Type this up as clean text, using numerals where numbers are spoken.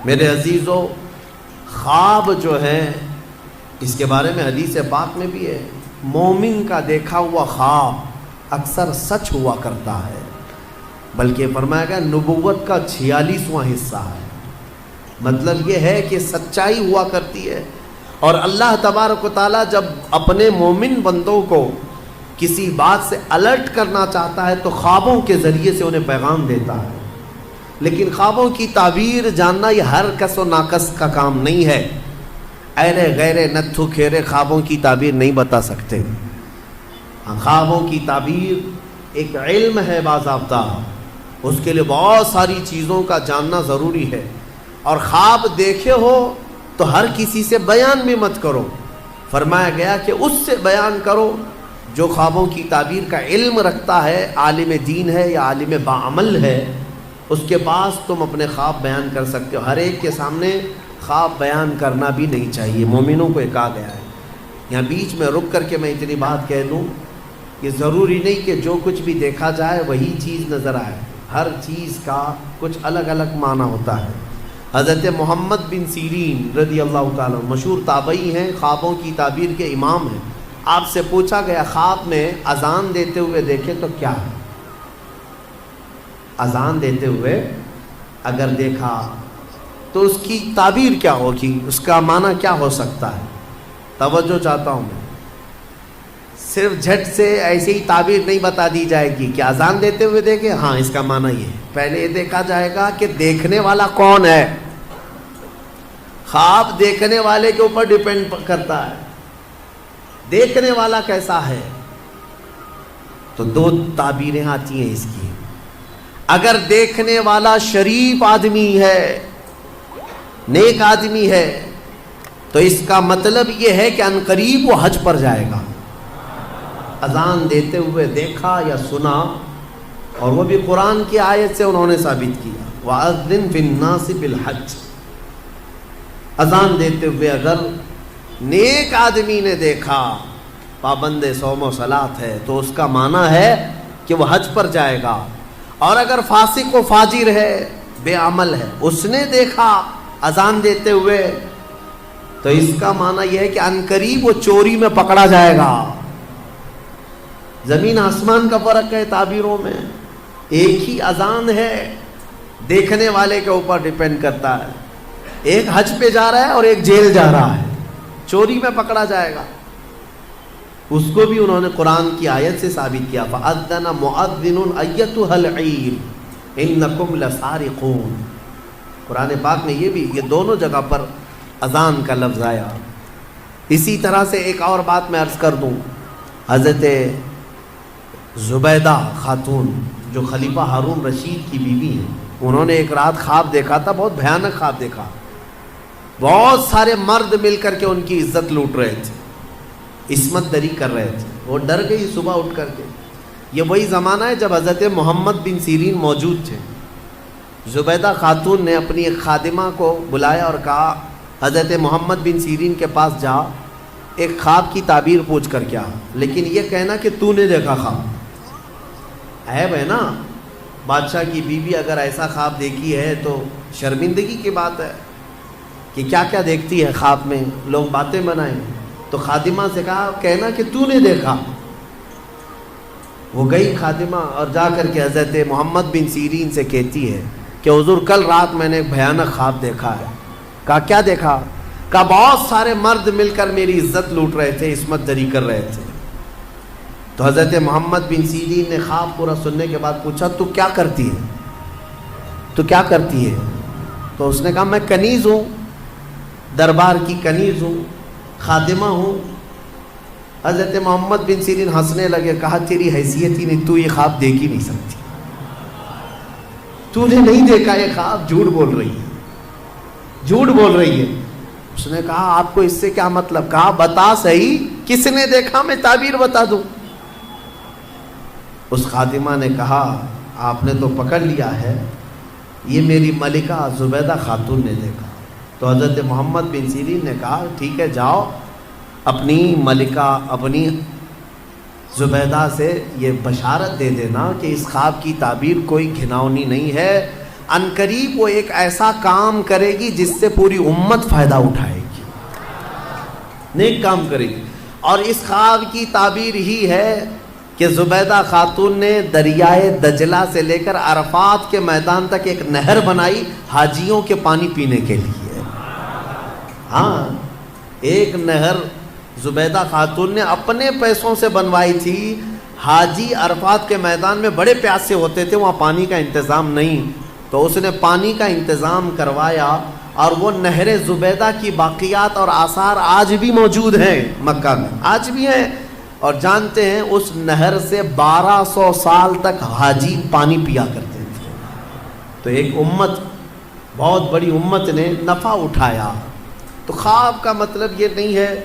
میرے عزیزو، خواب جو ہے اس کے بارے میں حدیث پاک میں بھی ہے، مومن کا دیکھا ہوا خواب اکثر سچ ہوا کرتا ہے، بلکہ فرمایا گیا نبوت کا 46واں حصہ ہے۔ مطلب یہ ہے کہ سچائی ہوا کرتی ہے، اور اللہ تبارک و تعالیٰ جب اپنے مومن بندوں کو کسی بات سے الرٹ کرنا چاہتا ہے تو خوابوں کے ذریعے سے انہیں پیغام دیتا ہے۔ لیکن خوابوں کی تعبیر جاننا یہ ہر کس و ناقص کا کام نہیں ہے۔ ایرے غیرے نتھو کھیرے خوابوں کی تعبیر نہیں بتا سکتے۔ خوابوں کی تعبیر ایک علم ہے باضابطہ، اس کے لیے بہت ساری چیزوں کا جاننا ضروری ہے، اور خواب دیکھے ہو تو ہر کسی سے بیان بھی مت کرو۔ فرمایا گیا کہ اس سے بیان کرو جو خوابوں کی تعبیر کا علم رکھتا ہے، عالم دین ہے یا عالم باعمل ہے، اس کے پاس تم اپنے خواب بیان کر سکتے ہو۔ ہر ایک کے سامنے خواب بیان کرنا بھی نہیں چاہیے، مومنوں کو یہ کہا گیا ہے۔ یہاں بیچ میں رک کر کے میں اتنی بات کہہ دوں کہ ضروری نہیں کہ جو کچھ بھی دیکھا جائے وہی چیز نظر آئے، ہر چیز کا کچھ الگ الگ معنی ہوتا ہے۔ حضرت محمد بن سیرین رضی اللہ تعالیٰ مشہور تابعی ہیں، خوابوں کی تعبیر کے امام ہیں۔ آپ سے پوچھا گیا خواب میں اذان دیتے ہوئے دیکھے تو کیا ہے؟ اذان دیتے ہوئے اگر دیکھا تو اس کی تعبیر کیا ہوگی، اس کا معنی کیا ہو سکتا ہے؟ توجہ چاہتا ہوں میں، صرف جھٹ سے ایسے ہی تعبیر نہیں بتا دی جائے گی کہ اذان دیتے ہوئے دیکھے، ہاں اس کا معنی یہ ہے۔ پہلے یہ دیکھا جائے گا کہ دیکھنے والا کون ہے۔ خواب دیکھنے والے کے اوپر ڈیپینڈ کرتا ہے، دیکھنے والا کیسا ہے۔ تو دو تعبیریں آتی ہیں اس کی۔ اگر دیکھنے والا شریف آدمی ہے، نیک آدمی ہے، تو اس کا مطلب یہ ہے کہ عنقریب وہ حج پر جائے گا۔ اذان دیتے ہوئے دیکھا یا سنا، اور وہ بھی قرآن کی آیت سے انہوں نے ثابت کیا، وَأَذِّن فِي النَّاسِ بِالْحَجِّ۔ اذان دیتے ہوئے اگر نیک آدمی نے دیکھا، پابند صوم و صلاۃ ہے، تو اس کا معنی ہے کہ وہ حج پر جائے گا۔ اور اگر فاسق و فاجر ہے، بے عمل ہے، اس نے دیکھا اذان دیتے ہوئے، تو اس کا معنی یہ ہے کہ عنقریب وہ چوری میں پکڑا جائے گا۔ زمین آسمان کا فرق ہے تعبیروں میں، ایک ہی اذان ہے، دیکھنے والے کے اوپر ڈیپینڈ کرتا ہے۔ ایک حج پہ جا رہا ہے اور ایک جیل جا رہا ہے، چوری میں پکڑا جائے گا۔ اس کو بھی انہوں نے قرآن کی آیت سے ثابت کیا، فَأَذَّنَ مُؤَذِّنٌ أَيَّتُهَا الْعِيرُ إِنَّكُمْ لَسَارِقُونَ۔ قرآن پاک میں یہ دونوں جگہ پر اذان کا لفظ آیا۔ اسی طرح سے ایک اور بات میں عرض کر دوں، حضرت زبیدہ خاتون جو خلیفہ ہارون رشید کی بیوی ہیں، انہوں نے ایک رات خواب دیکھا تھا، بہت بھیانک خواب دیکھا۔ بہت سارے مرد مل کر کے ان کی عزت لوٹ رہے تھے، عصمت دری کر رہے تھے۔ وہ ڈر گئی صبح اٹھ کر کے۔ یہ وہی زمانہ ہے جب حضرت محمد بن سیرین موجود تھے۔ زبیدہ خاتون نے اپنی ایک خادمہ کو بلایا اور کہا حضرت محمد بن سیرین کے پاس جا، ایک خواب کی تعبیر پوچھ کر کیا، لیکن یہ کہنا کہ تو نے دیکھا خواب۔ عیب ہے نا، بادشاہ کی بیوی اگر ایسا خواب دیکھی ہے تو شرمندگی کی بات ہے کہ کیا کیا دیکھتی ہے خواب میں، لوگ باتیں بنائیں۔ تو خادمہ سے کہا کہنا کہ تو نے دیکھا۔ وہ گئی خادمہ اور جا کر کے حضرت محمد بن سیرین سے کہتی ہے کہ حضور کل رات میں نے ایک بھیانک خواب دیکھا ہے۔ کہا کیا دیکھا؟ کہا بہت سارے مرد مل کر میری عزت لوٹ رہے تھے، عصمت دری کر رہے تھے۔ تو حضرت محمد بن سیرین نے خواب پورا سننے کے بعد پوچھا تو کیا کرتی ہے؟ تو کیا کرتی ہے؟ تو اس نے کہا میں کنیز ہوں، دربار کی کنیز ہوں، خادمہ ہوں۔ حضرت محمد بن سیرین ہنسنے لگے، کہا تیری حیثیت ہی نہیں، تو یہ خواب دیکھ ہی نہیں سکتی، تو نے نہیں دیکھا یہ خواب، جھوٹ بول رہی ہے، جھوٹ بول رہی ہے۔ اس نے کہا آپ کو اس سے کیا مطلب؟ کہا بتا صحیح کس نے دیکھا، میں تعبیر بتا دوں۔ اس خادمہ نے کہا آپ نے تو پکڑ لیا ہے، یہ میری ملکہ زبیدہ خاتون نے دیکھا۔ تو حضرت محمد بن سیرین نے کہا ٹھیک ہے جاؤ اپنی ملکہ اپنی زبیدہ سے یہ بشارت دے دینا کہ اس خواب کی تعبیر کوئی گھناؤنی نہیں ہے، انقریب وہ ایک ایسا کام کرے گی جس سے پوری امت فائدہ اٹھائے گی، نیک کام کرے گی۔ اور اس خواب کی تعبیر ہی ہے کہ زبیدہ خاتون نے دریائے دجلہ سے لے کر عرفات کے میدان تک ایک نہر بنائی حاجیوں کے پانی پینے کے لیے۔ ہاں، ایک نہر زبیدہ خاتون نے اپنے پیسوں سے بنوائی تھی۔ حاجی عرفات کے میدان میں بڑے پیاسے ہوتے تھے، وہاں پانی کا انتظام نہیں، تو اس نے پانی کا انتظام کروایا، اور وہ نہر زبیدہ کی باقیات اور آثار آج بھی موجود ہیں مکہ میں، آج بھی ہیں۔ اور جانتے ہیں اس نہر سے 1200 سال تک حاجی پانی پیا کرتے تھے۔ تو ایک امت، بہت بڑی امت نے نفع اٹھایا۔ تو خواب کا مطلب یہ نہیں ہے